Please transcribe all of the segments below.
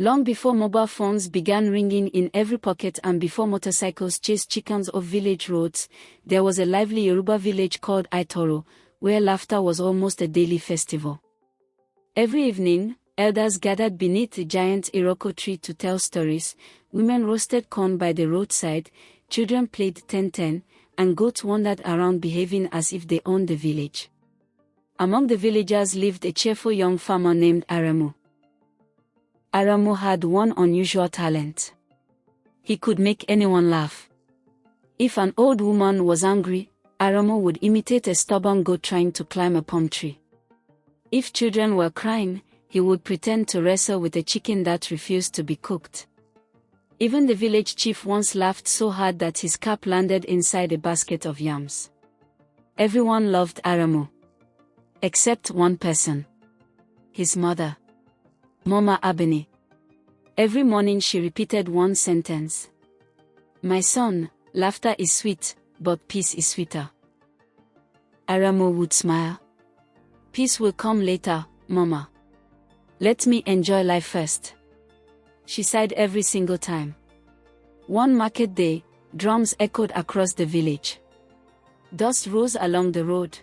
Long before mobile phones began ringing in every pocket and before motorcycles chased chickens off village roads, there was a lively Yoruba village called Aitoro, where laughter was almost a daily festival. Every evening, elders gathered beneath the giant Iroko tree to tell stories, women roasted corn by the roadside, children played 10-10, and goats wandered around behaving as if they owned the village. Among the villagers lived a cheerful young farmer named Aremu. Aremu had one unusual talent. He could make anyone laugh. If an old woman was angry, Aremu would imitate a stubborn goat trying to climb a palm tree. If children were crying, he would pretend to wrestle with a chicken that refused to be cooked. Even the village chief once laughed so hard that his cap landed inside a basket of yams. Everyone loved Aremu. Except one person. His mother. Mama Abeni. Every morning she repeated one sentence. "My son, laughter is sweet, but peace is sweeter." Aremu would smile. "Peace will come later, Mama. Let me enjoy life first." She sighed every single time. One market day, drums echoed across the village. Dust rose along the road.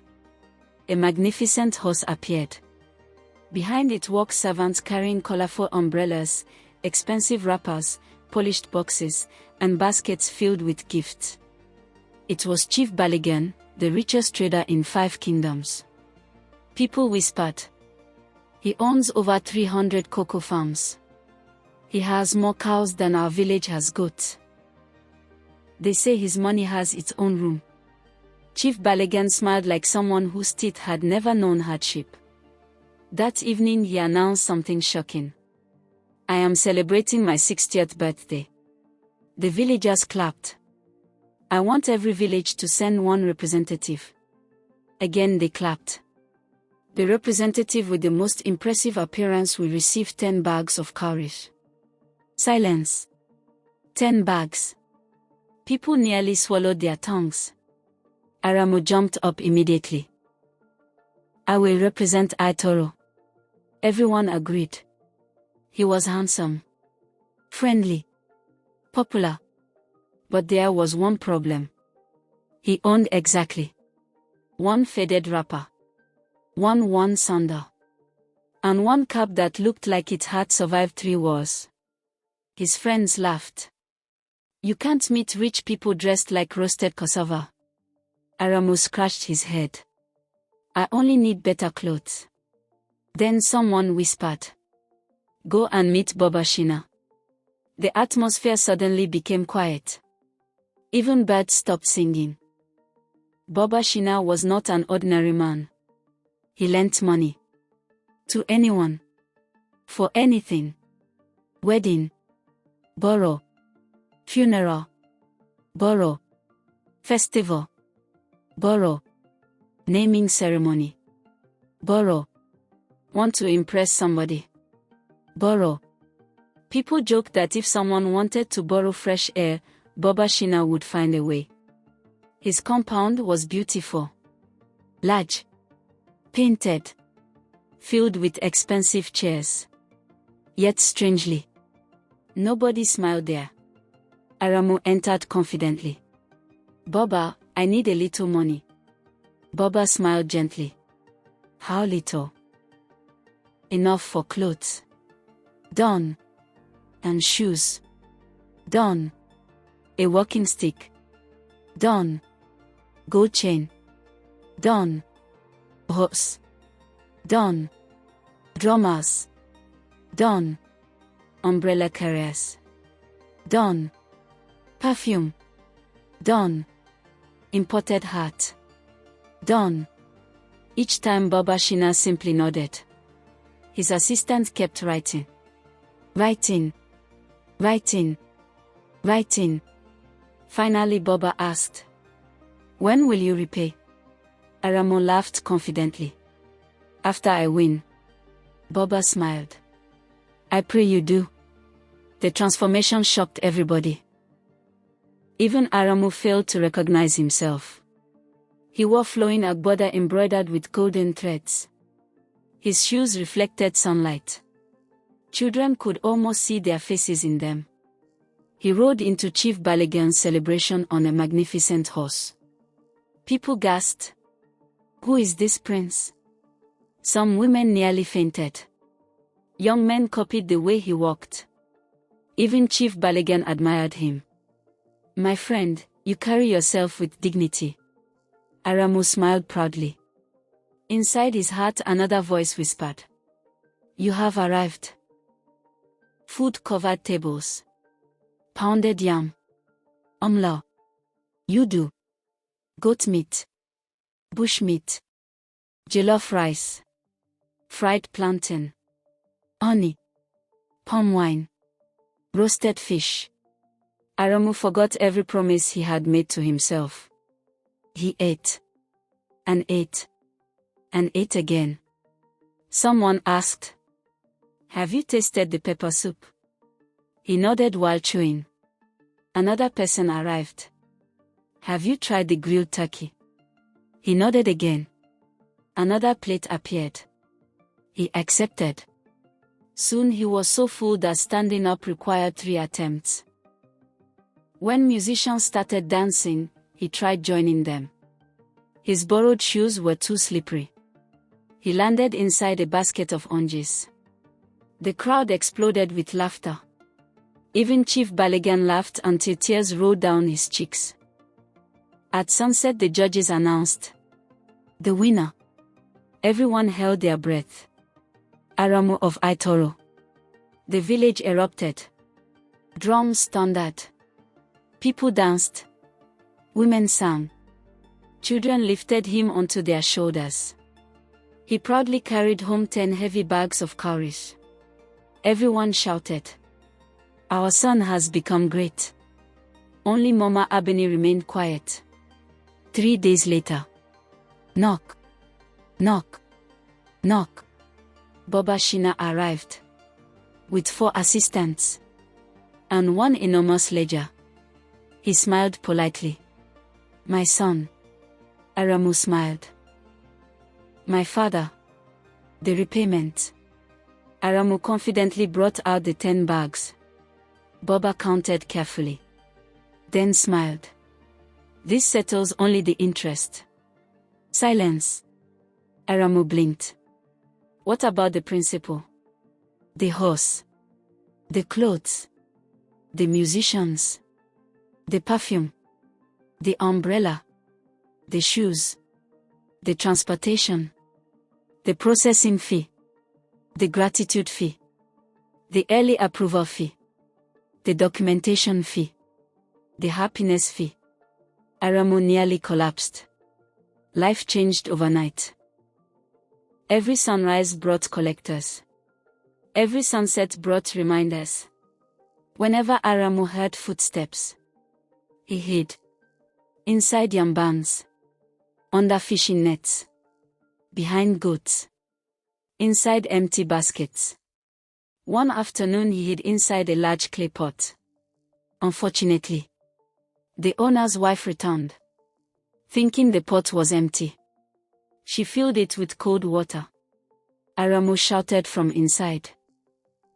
A magnificent horse appeared. Behind it walked servants carrying colorful umbrellas, expensive wrappers, polished boxes, and baskets filled with gifts. It was Chief Baligan, the richest trader in 5 kingdoms. People whispered. "He owns over 300 cocoa farms. He has more cows than our village has goats. They say his money has its own room." Chief Baligan smiled like someone whose teeth had never known hardship. That evening he announced something shocking. "I am celebrating my 60th birthday." The villagers clapped. "I want every village to send one representative." Again they clapped. "The representative with the most impressive appearance will receive 10 bags of cowries." Silence. 10 bags. People nearly swallowed their tongues. Aremu jumped up immediately. "I will represent Aitoro." Everyone agreed. He was handsome, friendly, popular. But there was one problem. He owned exactly one faded wrapper, one worn sandal, and one cap that looked like it had survived 3 wars. His friends laughed. "You can't meet rich people dressed like roasted cassava." Aremu scratched his head. "I only need better clothes." Then someone whispered. "Go and meet Baba Shina." The atmosphere suddenly became quiet. Even birds stopped singing. Baba Shina was not an ordinary man. He lent money. To anyone. For anything. Wedding. Borrow. Funeral. Borrow. Festival. Borrow. Naming ceremony. Borrow. Want to impress somebody. Borrow. People joked that if someone wanted to borrow fresh air, Baba Shina would find a way. His compound was beautiful. Large. Painted. Filled with expensive chairs. Yet strangely, nobody smiled there. Aremu entered confidently. "Baba, I need a little money." Baba smiled gently. "How little?" "Enough for clothes. Done. And shoes. Done. A walking stick. Done. Gold chain. Done. Horse. Done. Drummers. Done. Umbrella carriers. Done. Perfume. Done. Imported hat. Done." Each time Baba Shina simply nodded. His assistant kept writing. Writing. Writing. Writing. Finally Baba asked, "When will you repay?" Aremu laughed confidently. "After I win." Baba smiled. "I pray you do." The transformation shocked everybody. Even Aremu failed to recognize himself. He wore flowing agbada embroidered with golden threads. His shoes reflected sunlight. Children could almost see their faces in them. He rode into Chief Balogun's celebration on a magnificent horse. People gasped. "Who is this prince?" Some women nearly fainted. Young men copied the way he walked. Even Chief Balogun admired him. "My friend, you carry yourself with dignity." Aremu smiled proudly. Inside his heart another voice whispered, "You have arrived." Food covered tables. Pounded yam. Omla. Yudu. Goat meat. Bush meat. Jollof rice. Fried plantain. Honey. Palm wine. Roasted fish. Aremu forgot every promise he had made to himself. He ate. And ate. And ate again. Someone asked, "Have you tasted the pepper soup?" He nodded while chewing. Another person arrived. "Have you tried the grilled turkey?" He nodded again. Another plate appeared. He accepted. Soon he was so full that standing up required 3 attempts. When musicians started dancing, he tried joining them. His borrowed shoes were too slippery. He landed inside a basket of oranges. The crowd exploded with laughter. Even Chief Balogun laughed until tears rolled down his cheeks. At sunset the judges announced the winner. Everyone held their breath. Aremu of Aitoro. The village erupted. Drums thundered. People danced. Women sang. Children lifted him onto their shoulders. He proudly carried home 10 heavy bags of cowries. Everyone shouted, "Our son has become great." Only Mama Abeni remained quiet. 3 days later. Knock. Knock. Knock. Baba Shina arrived. With 4 assistants. And 1 enormous ledger. He smiled politely. "My son." Aremu smiled. "My father." "The repayment." Aremu confidently brought out the 10 bags. Baba counted carefully. Then smiled. "This settles only the interest." Silence. Aremu blinked. "What about the principal?" "The horse. The clothes. The musicians. The perfume. The umbrella. The shoes. The transportation. The processing fee. The gratitude fee. The early approval fee. The documentation fee. The happiness fee." Aremu nearly collapsed. Life changed overnight. Every sunrise brought collectors. Every sunset brought reminders. Whenever Aremu heard footsteps, he hid. Inside yam barns. Under fishing nets. Behind goats. Inside empty baskets. One afternoon he hid inside a large clay pot. Unfortunately, the owner's wife returned. Thinking the pot was empty, she filled it with cold water. Aremu shouted from inside.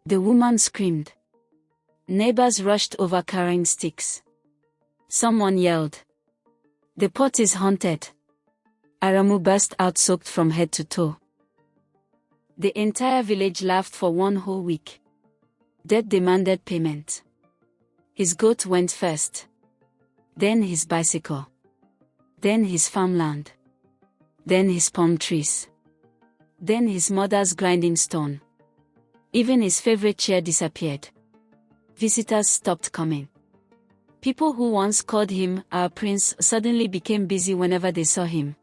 The woman screamed. Neighbors rushed over carrying sticks. Someone yelled, "The pot is haunted." Aremu burst out soaked from head to toe. The entire village laughed for 1 whole week. Death demanded payment. His goat went first. Then his bicycle. Then his farmland. Then his palm trees. Then his mother's grinding stone. Even his favorite chair disappeared. Visitors stopped coming. People who once called him our prince suddenly became busy whenever they saw him.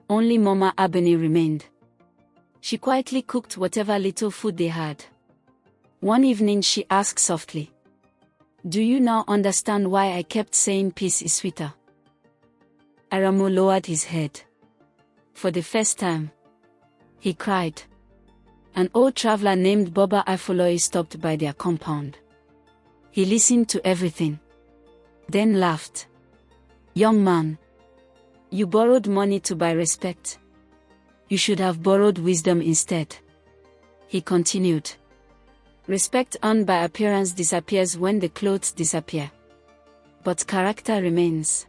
Only Mama Abeni remained. She quietly cooked whatever little food they had. One evening she asked softly, "Do you now understand why I kept saying peace is sweeter?" Aremu lowered his head. For the first time, he cried. An old traveler named Baba Ifoloi stopped by their compound. He listened to everything. Then laughed. "Young man, you borrowed money to buy respect. You should have borrowed wisdom instead." He continued. Respect earned by appearance disappears when the clothes disappear. But character remains.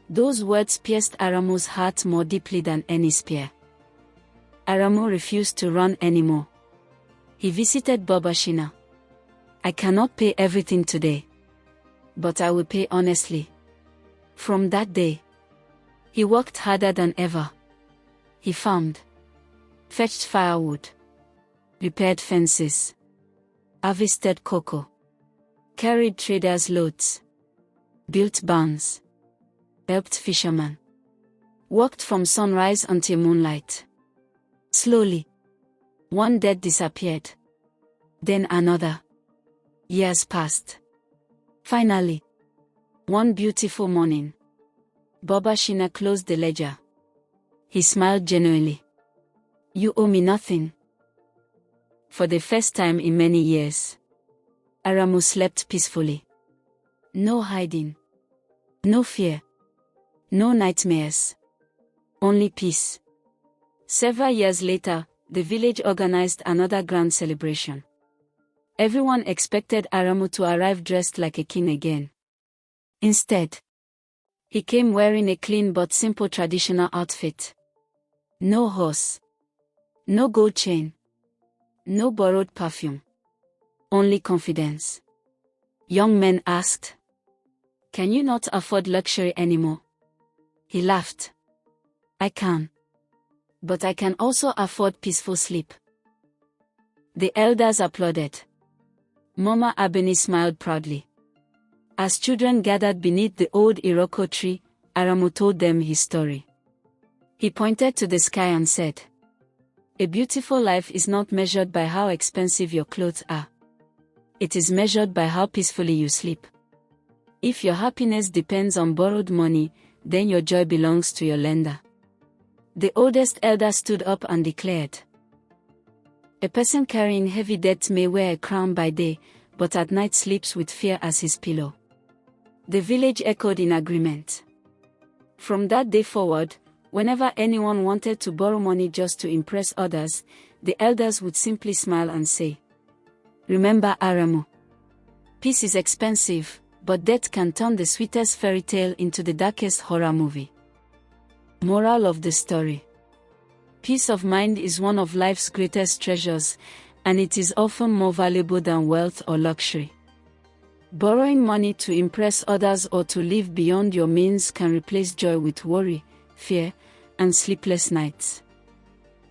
Those words pierced Aremu's heart more deeply than any spear. Aremu refused to run anymore. He visited Baba Shina. I cannot pay everything today, but I will pay honestly. From that day, he worked harder than ever. He farmed, fetched firewood, repaired fences, harvested cocoa, carried traders' loads, built barns, helped fishermen, worked from sunrise until moonlight. Slowly, one death disappeared. Then another. Years passed. Finally, one beautiful morning, Baba Shina closed the ledger. He smiled genuinely. You owe me nothing. For the first time in many years, Aremu slept peacefully. No hiding. No fear. No nightmares. Only peace. Several years later, the village organized another grand celebration. Everyone expected Aremu to arrive dressed like a king again. Instead, he came wearing a clean but simple traditional outfit. No horse. No gold chain. No borrowed perfume. Only confidence. Young men asked, "Can you not afford luxury anymore?" He laughed. I can. But I can also afford peaceful sleep. The elders applauded. Mama Abeni smiled proudly. As children gathered beneath the old Iroko tree, Aremu told them his story. He pointed to the sky and said, "A beautiful life is not measured by how expensive your clothes are. It is measured by how peacefully you sleep. If your happiness depends on borrowed money, then your joy belongs to your lender." The oldest elder stood up and declared, "A person carrying heavy debts may wear a crown by day, but at night sleeps with fear as his pillow." The village echoed in agreement. From that day forward, whenever anyone wanted to borrow money just to impress others, the elders would simply smile and say, "Remember Aremu. Peace is expensive, but debt can turn the sweetest fairy tale into the darkest horror movie." Moral of the story: peace of mind is one of life's greatest treasures, and it is often more valuable than wealth or luxury. Borrowing money to impress others or to live beyond your means can replace joy with worry, fear, and sleepless nights.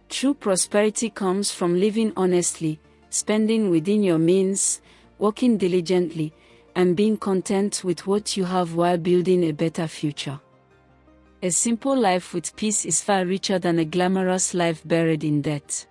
True prosperity comes from living honestly, spending within your means, working diligently, and being content with what you have while building a better future. A simple life with peace is far richer than a glamorous life buried in debt.